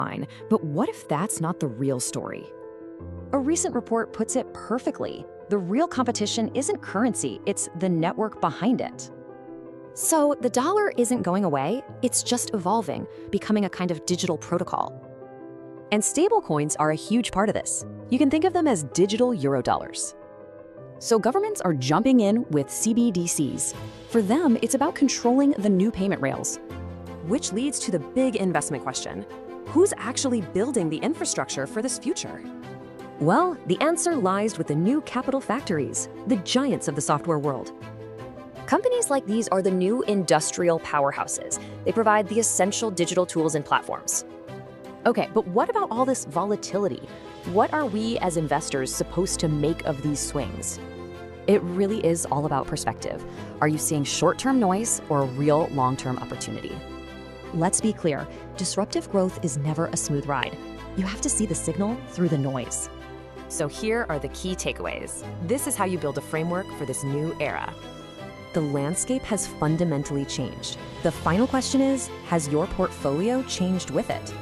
fine. But what if that's not the real story? A recent report puts it perfectly. The real competition isn't currency, it's the network behind it. So the dollar isn't going away, it's just evolving, becoming a kind of digital protocol. And stablecoins are a huge part of this. You can think of them as digital eurodollars. So governments are jumping in with CBDCs. For them, it's about controlling the new payment rails. Which leads to the big investment question. Who's actually building the infrastructure for this future? Well, the answer lies with the new capital factories, the giants of the software world. Companies like these are the new industrial powerhouses. They provide the essential digital tools and platforms. Okay, but what about all this volatility? What are we as investors supposed to make of these swings? It really is all about perspective. Are you seeing short-term noise or a real long-term opportunity? Let's be clear, disruptive growth is never a smooth ride. You have to see the signal through the noise. So here are the key takeaways. This is how you build a framework for this new era. The landscape has fundamentally changed. The final question is, has your portfolio changed with it?